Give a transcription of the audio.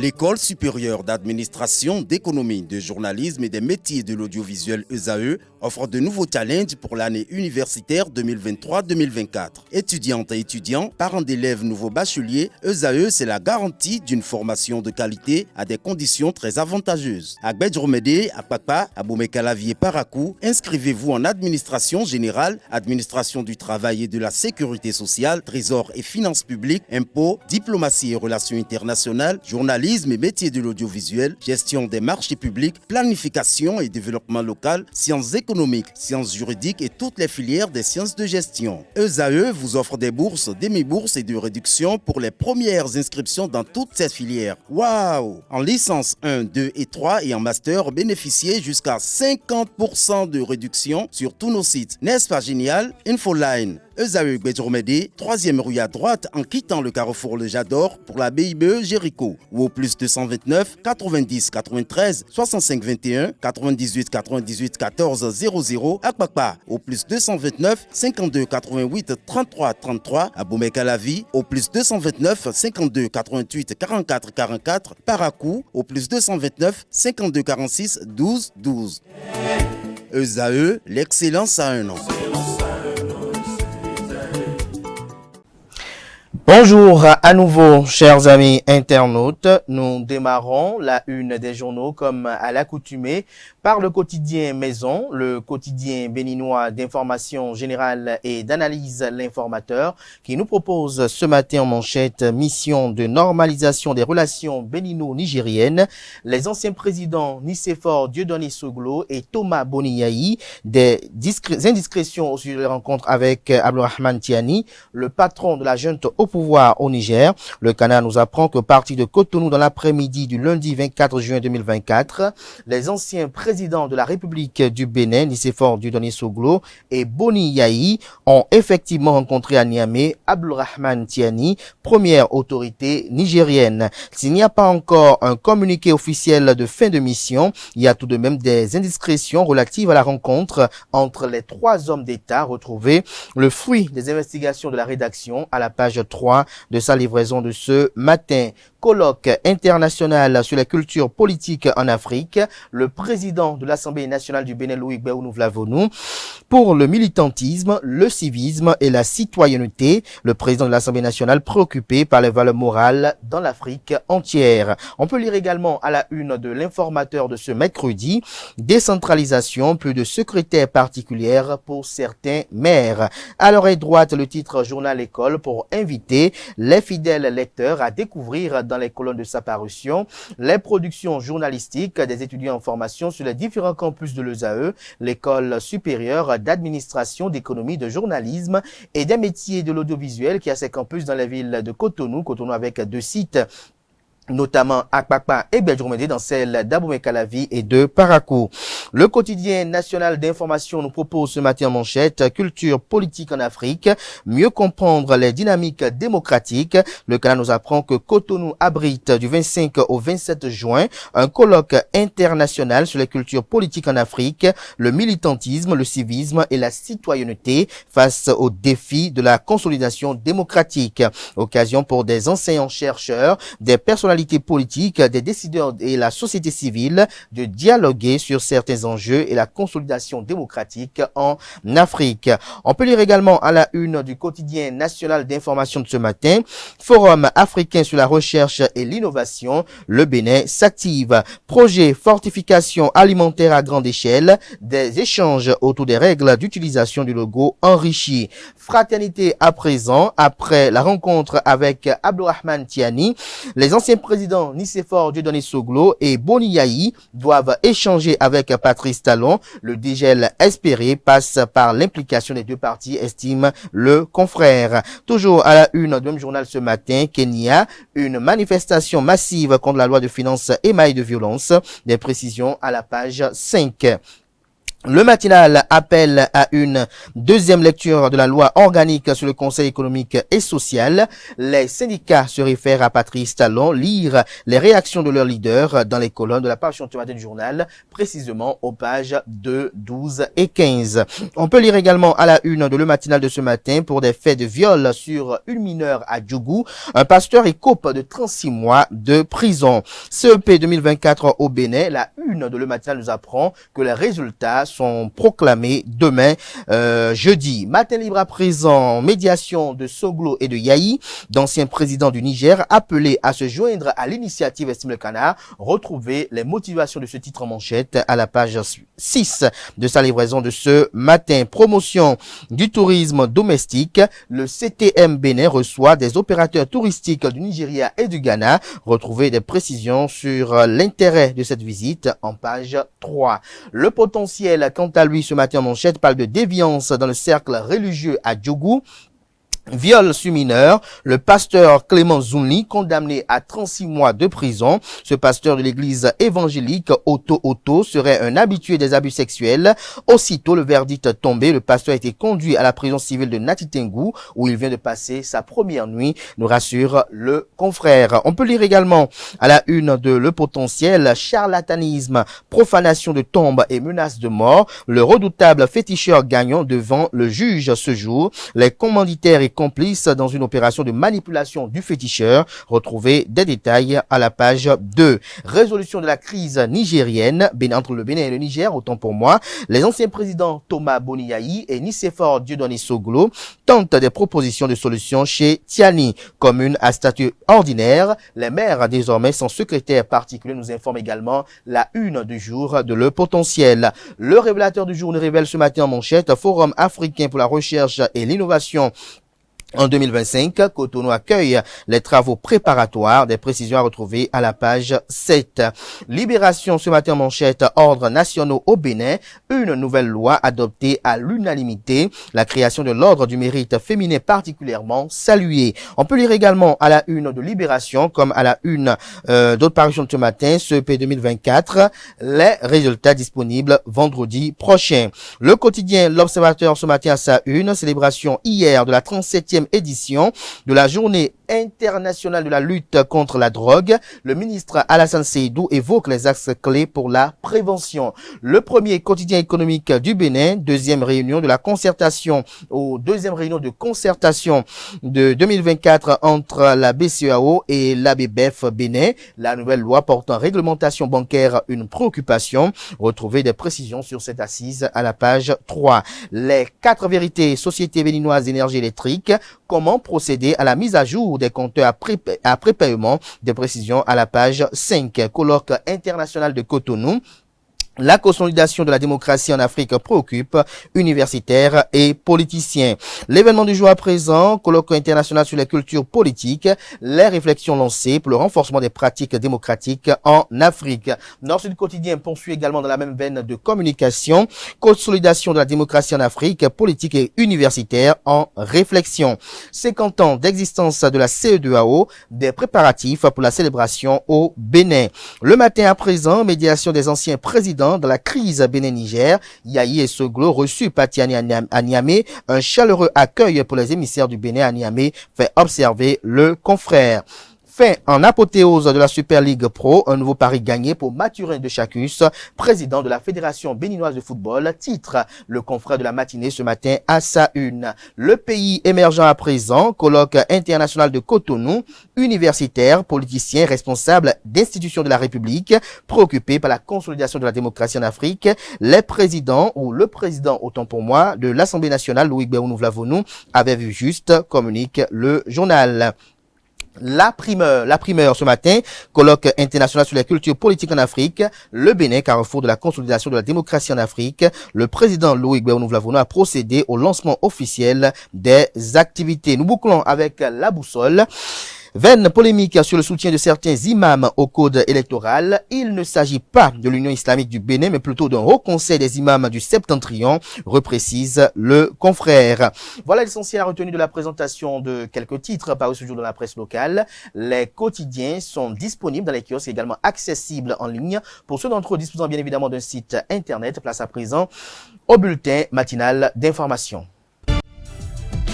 L'École supérieure d'administration, d'économie, de journalisme et des métiers de l'audiovisuel ESAE offre de nouveaux challenges pour l'année universitaire 2023-2024. Étudiantes et étudiants, parents d'élèves nouveaux bacheliers, ESAE, c'est la garantie d'une formation de qualité à des conditions très avantageuses. À Gbedjromede, à Papa, à Boumekalavi et Parakou, inscrivez-vous en administration générale, administration du travail et de la sécurité sociale, trésor et finances publiques, impôts, diplomatie et relations internationales, journalisme et métiers de l'audiovisuel, gestion des marchés publics, planification et développement local, sciences économiques, sciences juridiques et toutes les filières des sciences de gestion. ESAE vous offre des bourses, demi-bourses et de réductions pour les premières inscriptions dans toutes ces filières. Waouh! En licence 1, 2 et 3 et en master, bénéficiez jusqu'à 50% de réduction sur tous nos sites. N'est-ce pas génial? Infoline. ESAE Gbedjromede, 3e rue à droite en quittant le carrefour Le Jador pour la BIBE Jéricho ou au plus 229 90 93 65 21 98 98 14 00 à Kpakpa au plus 229 52 88 33 33 à Boumekalavi au plus 229 52 88 44 44 Parakou au plus 229 52 46 12 12. ESAE, l'excellence à un an. Bonjour à nouveau, chers amis internautes. Nous démarrons la une des journaux comme à l'accoutumée par le quotidien Maison, le quotidien béninois d'information générale et d'analyse L'Informateur, qui nous propose ce matin en manchette mission de normalisation des relations bénino-nigériennes. Les anciens présidents Nicéphore Dieudonné Soglo et Thomas Boniaï, des indiscrétions au sujet de la rencontre avec Abdourahmane Tiani, le patron de la junte au pouvoir au Niger. Le Canard nous apprend que parti de Cotonou dans l'après-midi du lundi 24 juin 2024, les anciens présidents de la République du Bénin, Nicéphore Dieudonné Soglo et Boni Yahi, ont effectivement rencontré à Niamey Abdourahmane Tiani, première autorité nigérienne. S'il n'y a pas encore un communiqué officiel de fin de mission, il y a tout de même des indiscrétions relatives à la rencontre entre les trois hommes d'État retrouvés, le fruit des investigations de la rédaction à la page 3 de sa livraison de ce matin. Colloque international sur la culture politique en Afrique, le président de l'Assemblée nationale du Bénin, Louis Gbéounou-Vlavonou, pour le militantisme, le civisme et la citoyenneté, le président de l'Assemblée nationale préoccupé par les valeurs morales dans l'Afrique entière. On peut lire également à la une de l'Informateur de ce mercredi, décentralisation, plus de secrétaires particulières pour certains maires. À l'oreille droite, le titre Journal École pour inviter les fidèles lecteurs à découvrir dans les colonnes de sa parution les productions journalistiques des étudiants en formation sur les différents campus de l'ESAE, l'école supérieure d'administration, d'économie, de journalisme et des métiers de l'audiovisuel qui a ses campus dans la ville de Cotonou avec 2 sites, notamment à Kpakpa et Gbedjromede, dans celle d'Aboumekalavi et de Parakou. Le quotidien national d'information nous propose ce matin en manchette culture politique en Afrique, mieux comprendre les dynamiques démocratiques. Le Canada nous apprend que Cotonou abrite du 25 au 27 juin un colloque international sur les cultures politiques en Afrique, le militantisme, le civisme et la citoyenneté face aux défis de la consolidation démocratique. Occasion pour des enseignants-chercheurs, des personnalités politiques, des décideurs et la société civile de dialoguer sur certains enjeux et la consolidation démocratique en Afrique. On peut lire également à la une du quotidien national d'information de ce matin, Forum africain sur la recherche et l'innovation, le Bénin s'active. Projet fortification alimentaire à grande échelle, des échanges autour des règles d'utilisation du logo enrichi. Fraternité à présent, après la rencontre avec Abdourahmane Tiani, les anciens présidents Nicéphore Dieudonné Soglo et Boni Yahi doivent échanger avec Patrice Talon. Le dégel espéré passe par l'implication des deux parties, estime le confrère. Toujours à la une du même journal ce matin, Kenya, une manifestation massive contre la loi de finances émaillée de violence. Des précisions à la page 5. Le matinal appelle à une deuxième lecture de la loi organique sur le Conseil économique et social. Les syndicats se réfèrent à Patrice Talon lire les réactions de leurs leaders dans les colonnes de la parution ce matin du journal, précisément aux pages 2, 12 et 15. On peut lire également à la une de le matinal de ce matin pour des faits de viol sur une mineure à Djougou. Un pasteur écope de 36 mois de prison. CEP 2024 au Bénin, la une de le matinal nous apprend que les résultats sont proclamés demain, jeudi. Matin libre à présent, médiation de Soglo et de Yahi, d'anciens présidents du Niger, appelés à se joindre à l'initiative Estime le Canard. Retrouvez les motivations de ce titre en manchette à la page 6 de sa livraison de ce matin. Promotion du tourisme domestique. Le CTM Bénin reçoit des opérateurs touristiques du Nigeria et du Ghana. Retrouvez des précisions sur l'intérêt de cette visite en page 3. Le potentiel, quant à lui, ce matin en manchette, parle de déviance dans le cercle religieux à Djougou. Viol sur mineur, le pasteur Clément Zounli, condamné à 36 mois de prison. Ce pasteur de l'église évangélique Otto serait un habitué des abus sexuels. Aussitôt le verdict tombé, le pasteur a été conduit à la prison civile de Natitengu, où il vient de passer sa première nuit, nous rassure le confrère. On peut lire également à la une de Le Potentiel, charlatanisme, profanation de tombes et menaces de mort. Le redoutable féticheur gagnant devant le juge ce jour. Les commanditaires et complice dans une opération de manipulation du féticheur. Retrouvez des détails à la page 2. Résolution de la crise nigérienne entre le Bénin et le Niger, autant pour moi. Les anciens présidents Thomas Boniaï et Nicéphore Dieudonné Soglo tentent des propositions de solutions chez Tiani. Commune à statut ordinaire, les maires désormais sont secrétaires particuliers, nous informe également la une du jour de Le Potentiel. Le révélateur du jour nous révèle ce matin en manchette, Forum africain pour la recherche et l'innovation. En 2025, Cotonou accueille les travaux préparatoires, des précisions à retrouver à la page 7. Libération ce matin en manchette, ordres nationaux au Bénin, une nouvelle loi adoptée à l'unanimité, la création de l'ordre du mérite féminin particulièrement saluée. On peut lire également à la une de Libération, comme à la une d'autres parutions de ce matin, CEP 2024, les résultats disponibles vendredi prochain. Le quotidien L'Observateur ce matin à sa une, célébration hier de la 37e édition de la journée internationale de la lutte contre la drogue. Le ministre Alassane Seydou évoque les axes clés pour la prévention. Le premier quotidien économique du Bénin, deuxième réunion de concertation de 2024 entre la BCEAO et l'ABBF Bénin. La nouvelle loi portant réglementation bancaire, une préoccupation. Retrouvez des précisions sur cette assise à la page 3. Les 4 vérités Société béninoise d'énergie électrique. Comment procéder à la mise à jour des compteurs à prépaiement, des précisions à la page 5. Colloque international de Cotonou. La consolidation de la démocratie en Afrique préoccupe universitaires et politiciens. L'événement du jour à présent, colloque international sur les cultures politiques, les réflexions lancées pour le renforcement des pratiques démocratiques en Afrique. Nord-Sud quotidien poursuit également dans la même veine de communication, consolidation de la démocratie en Afrique, politique et universitaire en réflexion. 50 ans d'existence de la CEDEAO, des préparatifs pour la célébration au Bénin. Le matin à présent, médiation des anciens présidents dans la crise Bénin-Niger, Yahi et Soglo reçus par Tiani à Niamey. Un chaleureux accueil pour les émissaires du Bénin à Niamey, fait observer le confrère. Fin en apothéose de la Super League Pro, un nouveau pari gagné pour Mathurin de Chacus, président de la Fédération béninoise de football, titre le confrère de la matinée ce matin à sa une. Le pays émergent à présent, colloque international de Cotonou, universitaires, politiciens, responsables d'institutions de la République, préoccupés par la consolidation de la démocratie en Afrique, les présidents ou le président, autant pour moi, de l'Assemblée nationale, Louis Béounou Vlavonou, avait vu juste, communique le journal. La primeur ce matin, colloque international sur la culture politique en Afrique, le Bénin, carrefour de la consolidation de la démocratie en Afrique. Le président Louis Béounou Vlavonou a procédé au lancement officiel des activités. Nous bouclons avec la boussole. Vaine polémique sur le soutien de certains imams au code électoral. Il ne s'agit pas de l'Union islamique du Bénin, mais plutôt d'un haut conseil des imams du Septentrion, reprécise le confrère. Voilà l'essentiel retenu de la présentation de quelques titres parus ce jour dans la presse locale. Les quotidiens sont disponibles dans les kiosques, également accessibles en ligne. Pour ceux d'entre eux disposant bien évidemment d'un site internet, place à présent au bulletin matinal d'information.